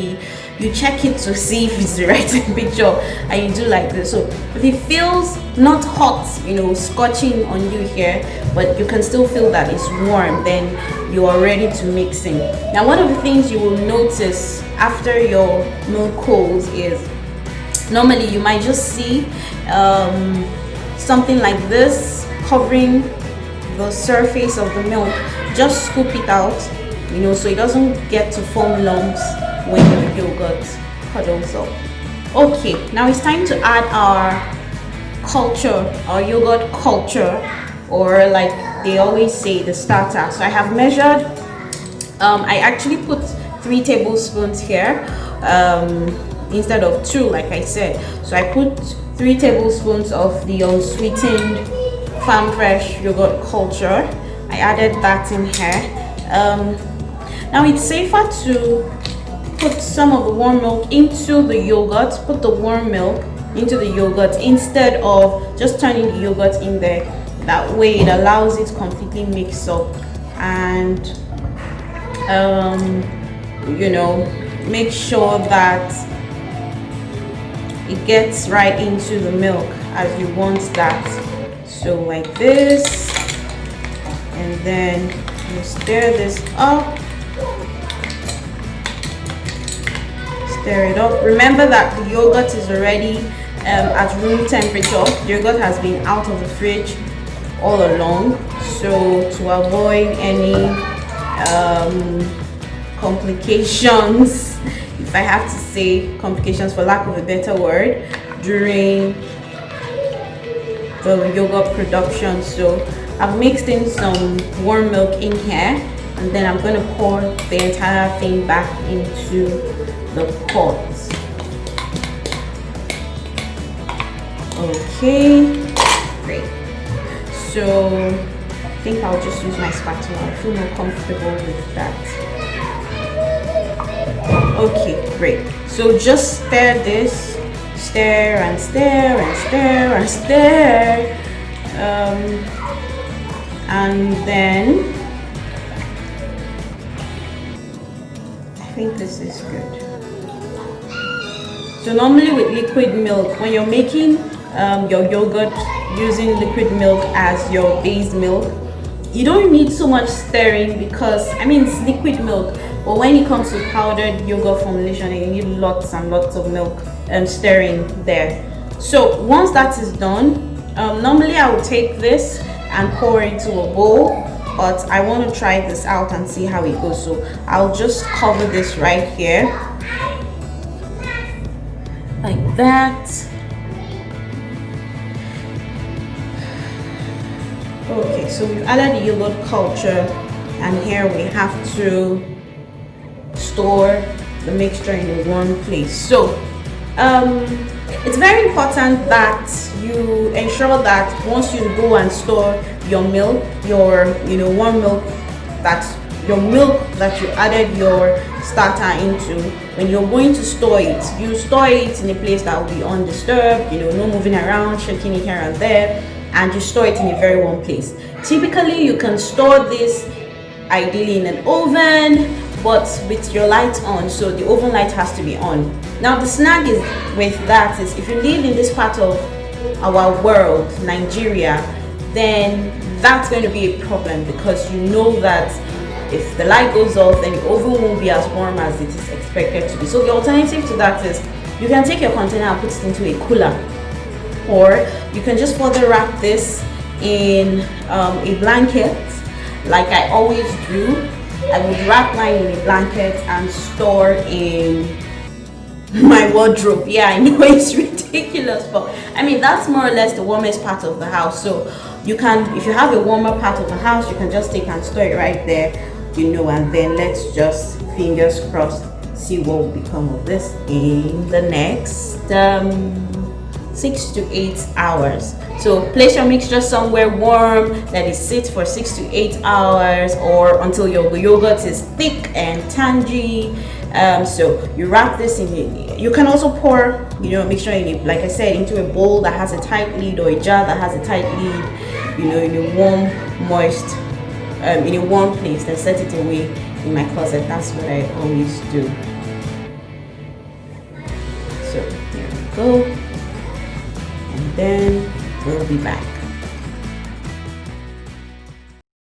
maybe you check it to see if it's the right temperature, and you do like this. So if it feels not hot, scorching on you here, but you can still feel that it's warm, then you are ready to mix in. Now, one of the things you will notice after your milk cools is normally you might just see something like this covering the surface of the milk. Just scoop it out, so it doesn't get to form lumps when your yogurt curdles up. Okay, now it's time to add our yogurt culture, or like they always say, the starter. So I have measured, I actually put 3 tablespoons here instead of 2, like I said. So I put 3 tablespoons of the unsweetened Farm Fresh yogurt culture. I added that in here. Now it's safer to put some of the warm milk into the yogurt. Put the warm milk into the yogurt instead of just turning the yogurt in there. That way it allows it to completely mix up and make sure that it gets right into the milk as you want that. So like this, and then you stir this up. Stir it up. Remember that the yogurt is already at room temperature. The yogurt has been out of the fridge all along, so to avoid any complications, if I have to say complications for lack of a better word, during the yogurt production. So I've mixed in some warm milk in here, and then I'm going to pour the entire thing back into the pot. Okay, great. So I think I'll just use my spatula. I feel more comfortable with that. Okay, great. So just stir this, stir and stir and stir and stir, and then I think this is good. So normally with liquid milk, when you're making your yogurt using liquid milk as your base milk, you don't need so much stirring because it's liquid milk, but when it comes to powdered yogurt formulation, you need lots and lots of milk and stirring there. So once that is done, normally I would take this and pour into a bowl, but I want to try this out and see how it goes. So I'll just cover this right here like that. Okay, so we've added the yogurt culture, and here we have to store the mixture in a warm place. So it's very important that you ensure that once you go and store your milk, your warm milk, that's your milk that you added your starter into, when you're going to store it, you store it in a place that will be undisturbed, no moving around, shaking it here and there, and you store it in a very warm place. Typically you can store this ideally in an oven, but with your light on, so the oven light has to be on. Now the snag is with that is if you live in this part of our world, Nigeria, then that's going to be a problem, because you know that if the light goes off, then the oven won't be as warm as it is expected to be. So the alternative to that is you can take your container and put it into a cooler, or you can just further wrap this in a blanket like I always do. I would wrap mine in a blanket and store in my wardrobe. Yeah, I know it's ridiculous, but that's more or less the warmest part of the house. So you can, if you have a warmer part of the house, you can just take and store it right there, and then let's just, fingers crossed, see what will become of this in the next 6 to 8 hours. So place your mixture somewhere warm, let it sit for 6 to 8 hours, or until your yogurt is thick and tangy. So you wrap this in. You can also pour mixture in it, like I said, into a bowl that has a tight lid, or a jar that has a tight lid, in a warm, moist, in a warm place, then set it away in my closet. That's what I always do. So here we go, and then we'll be back.